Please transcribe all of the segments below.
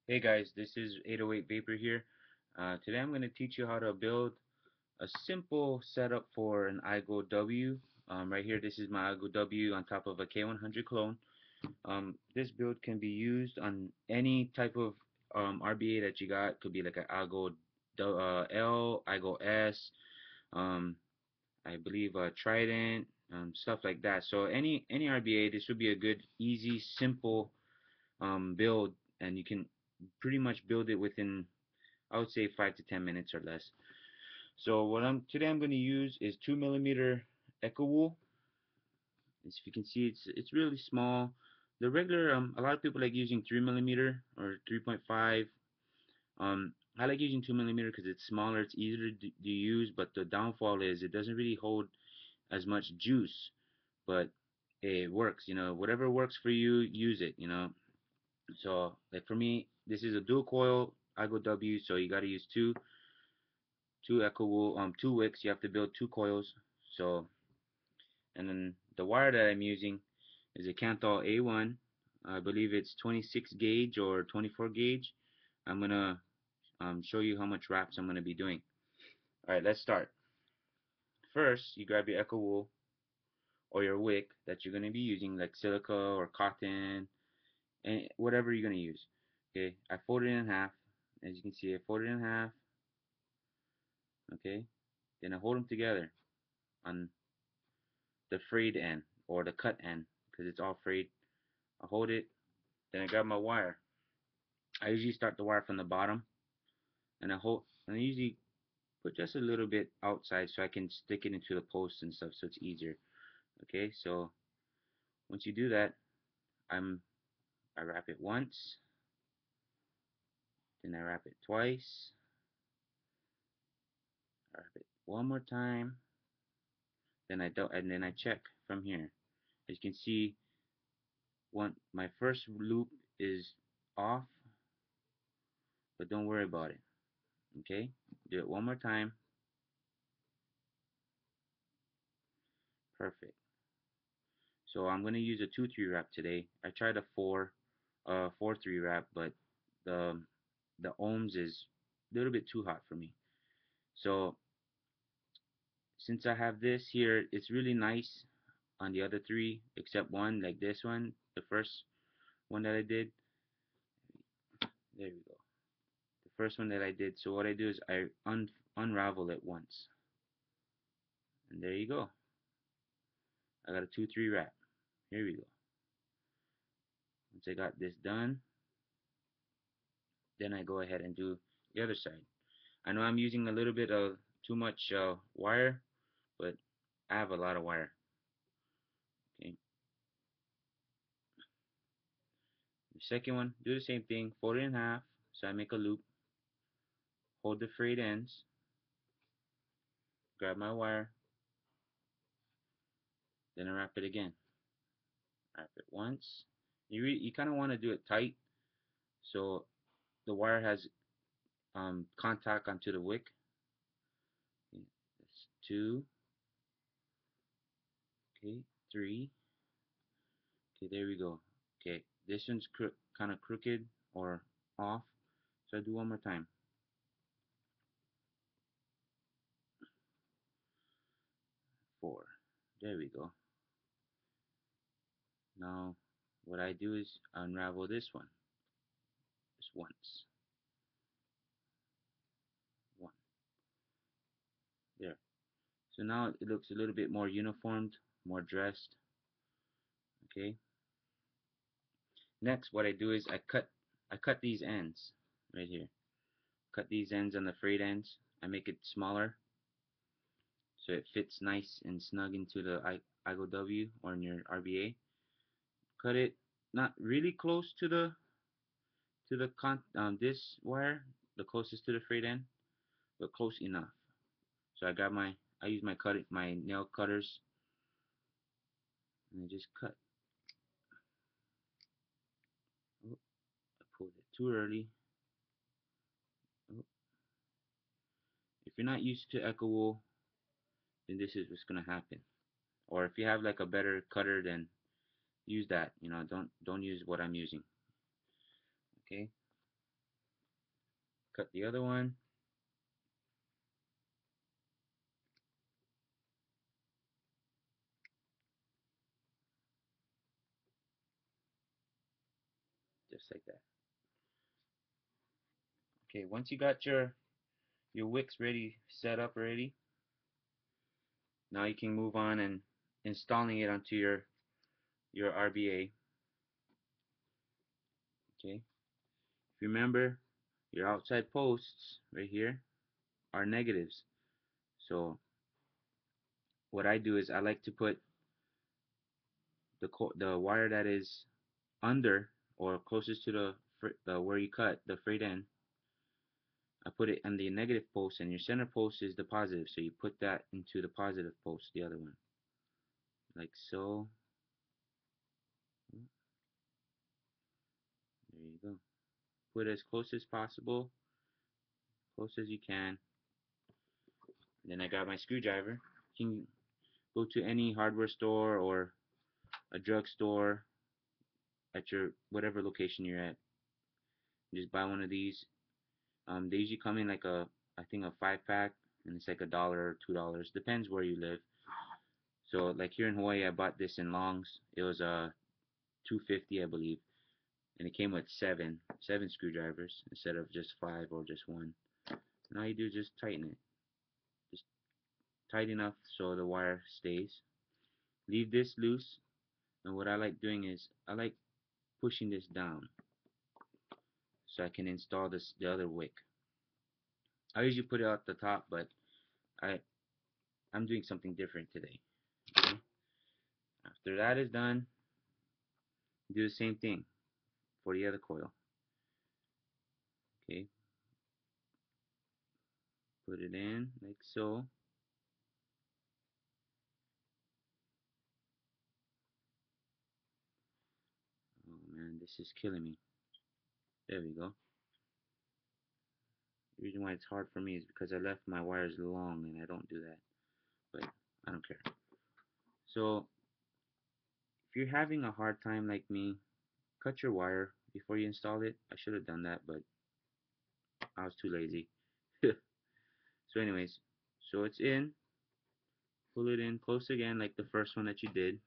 Hey guys, this is 808 Vapor here. Today I'm going to teach you how to build a simple setup for an Igo-W. Right here, this is my Igo-W on top of a K100 clone. This build can be used on any type of RBA that you got. Could be like an Igo-L, Igo-S, um, I believe Trident, stuff like that. So any RBA, this would be a good, easy, simple build, and you can pretty much build it within, I would say, 5 to 10 minutes or less. So what I'm going to use is 2 millimeter Echo wool. As if you can see, it's really small. The regular a lot of people like using 3 millimeter or 3.5. I like using 2 millimeter because it's smaller, it's easier to use, but the downfall is it doesn't really hold as much juice, but it works. Whatever works for you, use it. So like for me, this is a dual coil Igo-W, so you got to use two Echo wool, two wicks. You have to build two coils. So, and then the wire that I'm using is a Canthal A1. I believe it's 26 gauge or 24 gauge. I'm gonna show you how much wraps I'm gonna be doing. All right, let's start. First, you grab your Echo wool or your wick that you're gonna be using, like silica or cotton, and whatever you're gonna use. Okay, I fold it in half. As you can see, I fold it in half. Okay, then I hold them together on the frayed end or the cut end because it's all frayed. I hold it, then I grab my wire. I usually start the wire from the bottom, and I usually put just a little bit outside so I can stick it into the post and stuff so it's easier. Okay, so once you do that, I wrap it once, then I wrap it twice, I wrap it one more time, then I don't, and then I check from here. As you can see, my first loop is off, but don't worry about it. Okay, do it one more time. Perfect. So I'm gonna use a 2-3 wrap today. I tried a 4-3 wrap, but the the ohms is a little bit too hot for me. So since I have this here, it's really nice on the other three except one, like this one, the first one that I did. There we go. The first one that I did. So what I do is I unravel it once, and there you go. I got a 2-3 wrap. Here we go. Once I got this done, then I go ahead and do the other side. I know I'm using a little bit of too much wire, but I have a lot of wire. Okay. The second one, do the same thing, fold it in half, so I make a loop, hold the frayed ends, grab my wire, then I wrap it again. Wrap it once. You kind of want to do it tight, so the wire has contact onto the wick. Okay, that's 2, okay, 3, okay, there we go. Okay, this one's kind of crooked or off, so I do one more time. 4, there we go. Now what I do is unravel this one just once. One. There. So now it looks a little bit more uniformed, more dressed. Okay. Next what I do is I cut these ends right here. Cut these ends on the frayed ends. I make it smaller so it fits nice and snug into the Igo-W or in your RBA. Cut it not really close to this wire, the closest to the frayed end, but close enough. So I use my nail cutters, and I just cut. Oh, I pulled it too early. Oh. If you're not used to Echo wool, then this is what's gonna happen. Or if you have like a better cutter, then use that. Don't use what I'm using. Okay. cut the other one. Just like that. Okay, once you got your wicks ready, set up already, now you can move on and installing it onto your RBA. Okay, if you remember, your outside posts right here are negatives. So what I do is I like to put the wire that is under or closest to the where you cut the frayed end. I put it on the negative post, and your center post is the positive. So you put that into the positive post, the other one, like so. There you go. Put it as close as possible, close as you can. Then I got my screwdriver. You can go to any hardware store or a drugstore at your whatever location you're at. Just buy one of these. They usually come in like I think a 5-pack, and it's like $1 or $2. Depends where you live. So like here in Hawaii, I bought this in Longs. It was $2.50, I believe, and it came with seven screwdrivers instead of just 5 or just one. And all you do is just tighten it, just tight enough so the wire stays. Leave this loose, and what I like doing is I like pushing this down so I can install the other wick. I usually put it at the top, but I I'm doing something different today. Okay? After that is done, do the same thing for the other coil. Okay, put it in like so. Oh man, this is killing me. There we go. The reason why it's hard for me is because I left my wires long, and I don't do that. But I don't care. So if you're having a hard time like me, cut your wire before you install it. I should have done that, but I was too lazy. So anyways, so it's in. Pull it in close again like the first one that you did.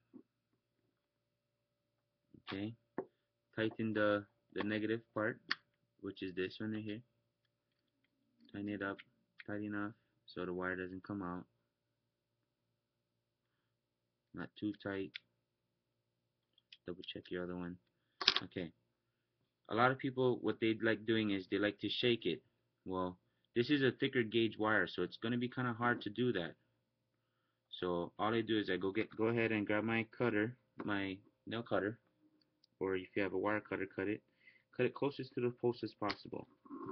Okay. Tighten the negative part, which is this one right here. Tighten it up tight enough so the wire doesn't come out. Not too tight. Double check your other one. Okay. A lot of people, what they like doing is they like to shake it. Well, this is a thicker gauge wire, so it's going to be kind of hard to do that. So all I do is I go ahead and grab my cutter, my nail cutter, or if you have a wire cutter, cut it closest to the post as possible,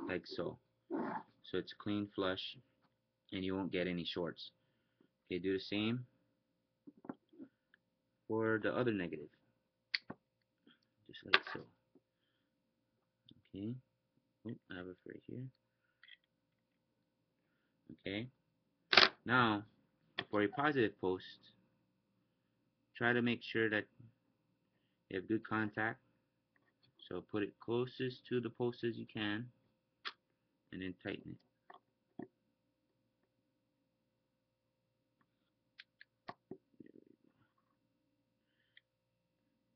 like so. So it's clean, flush, and you won't get any shorts. Okay, do the same for the other negative, just like so. Okay, oh, I have it right here. Okay, now for a positive post, try to make sure that you have good contact. So put it closest to the post as you can, and then tighten it.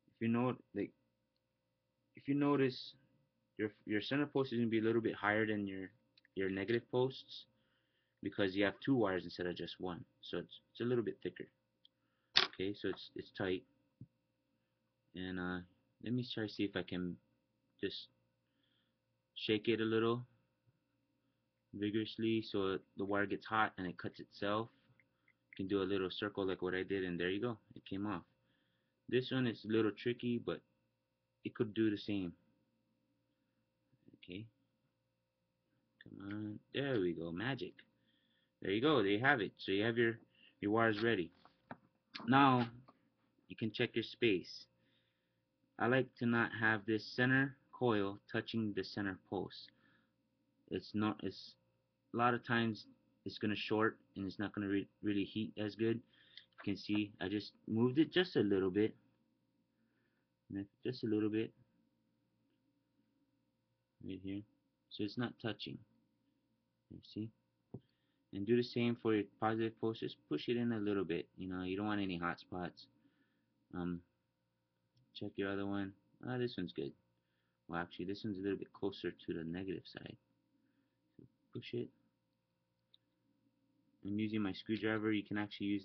If you know, like, if you notice, your center post is gonna be a little bit higher than your negative posts because you have two wires instead of just one. So it's a little bit thicker. Okay, so it's tight, and let me try to see if I can just shake it a little vigorously so the wire gets hot and it cuts itself. You can do a little circle like what I did, and there you go, it came off. This one is a little tricky, but it could do the same. Okay, come on, there we go, magic. There you go, there you have it. So you have your wires ready. Now you can check your space. I like to not have this center coil touching the center post. It's a lot of times it's gonna short and it's not gonna really heat as good. You can see I just moved it just a little bit, just a little bit right here, so it's not touching. You see? And do the same for your positive post. Just push it in a little bit. You know, you don't want any hot spots. Um, check your other one. This one's good. Well, actually, this one's a little bit closer to the negative side. So push it. I'm using my screwdriver. You can actually use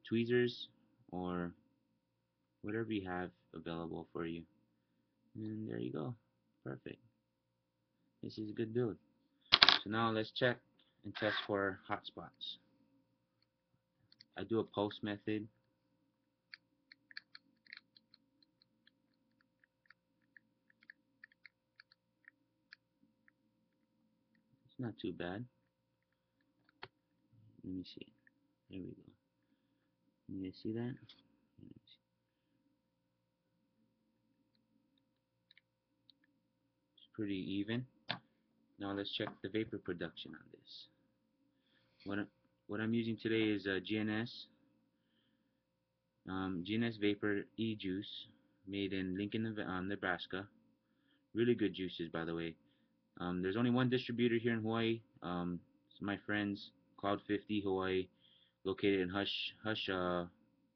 tweezers or whatever you have available for you. And there you go. Perfect. This is a good build. So now let's check and test for hot spots. I do a post method. It's not too bad. Let me see. There we go. You see that? It's pretty even. Now let's check the vapor production on this. What I'm using today is GNS Vapor E-Juice, made in Lincoln, Nebraska. Really good juices, by the way. There's only one distributor here in Hawaii. It's my friends, Cloud 50 Hawaii, located in Hush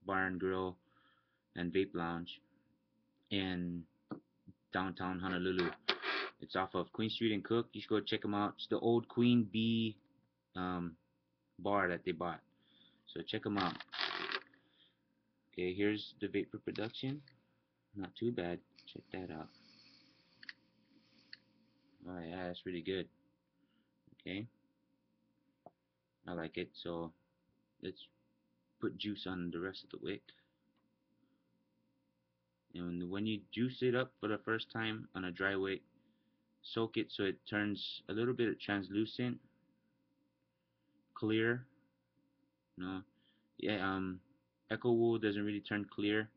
Bar and Grill and Vape Lounge in downtown Honolulu. It's off of Queen Street and Cook. You should go check them out. It's the old Queen Bee um, bar that they bought. So check them out. Okay, here's the vapor production. Not too bad. Check that out. Oh yeah, that's really good. Okay, I like it. So let's put juice on the rest of the wick. And when you juice it up for the first time on a dry wick, soak it so it turns a little bit translucent, clear. No, yeah. Echo wool doesn't really turn clear.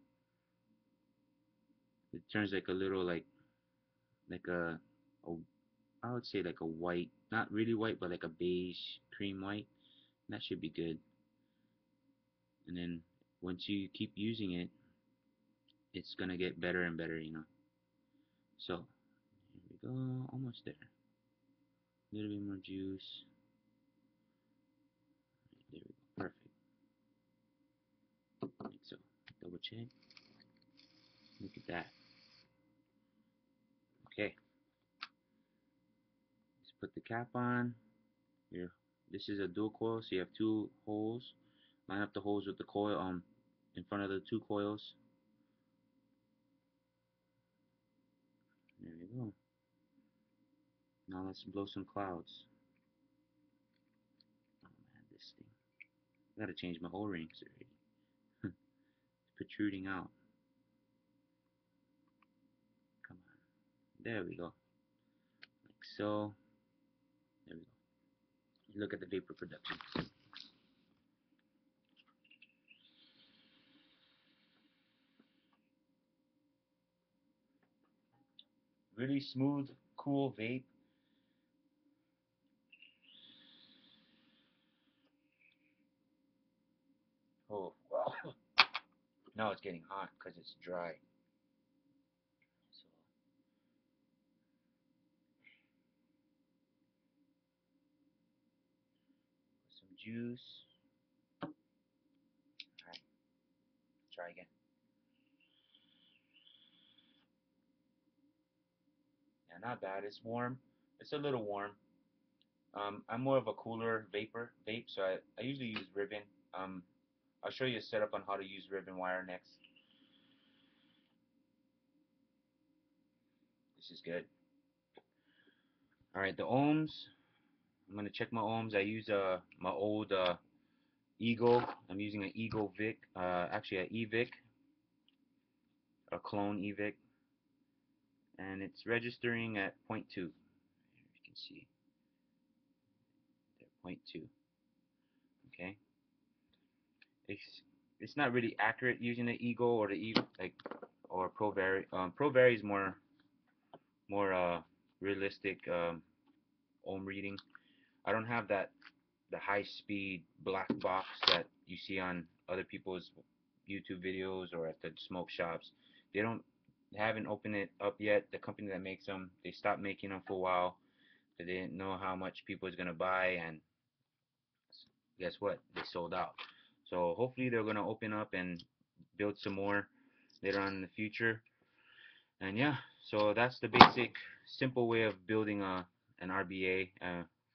It turns like a little like a I would say like a white, not really white, but like a beige cream white. That should be good. And then once you keep using it, it's gonna get better and better, you know. So here we go, almost there. A little bit more juice. There we go, perfect. Like so. Double check. Look at that. Okay. Let's put the cap on. Here. This is a dual coil, so you have two holes. Line up the holes with the coil in front of the two coils. There you go. Now let's blow some clouds. Oh man, this thing. I gotta change my O-rings already. It's protruding out. Come on. There we go. Like so. There we go. Look at the vapor production. Really smooth, cool vape. Oh, wow. Now it's getting hot because it's dry. So, put some juice. Alright, try again. Yeah, not bad. It's warm. It's a little warm. I'm more of a cooler vape, so I usually use ribbon. Um, I'll show you a setup on how to use ribbon wire next. This is good. Alright, the ohms. I'm gonna check my ohms. I use my old Ego. I'm using an Ego Vic, actually an eVic, a clone eVic, and it's registering at 0.2. You can see there, 0.2. Okay, it's it's not really accurate using the Ego or the or ProVary. ProVary is more realistic ohm reading. I don't have the high speed black box that you see on other people's YouTube videos or at the smoke shops. They don't haven't opened it up yet. The company that makes them, they stopped making them for a while. They didn't know how much people is gonna buy, and guess what? They sold out. So hopefully they're gonna open up and build some more later on in the future. And yeah, so that's the basic, simple way of building an RBA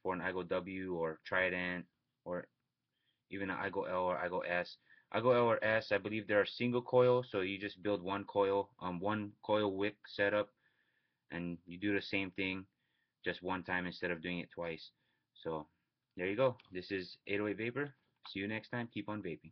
for an Igo-W or Trident or even an Igo-L or Igo-S. Igo-L or S, I believe they are single coil, so you just build one coil wick setup, and you do the same thing just one time instead of doing it twice. So there you go. This is 808 Vapor. See you next time. Keep on vaping.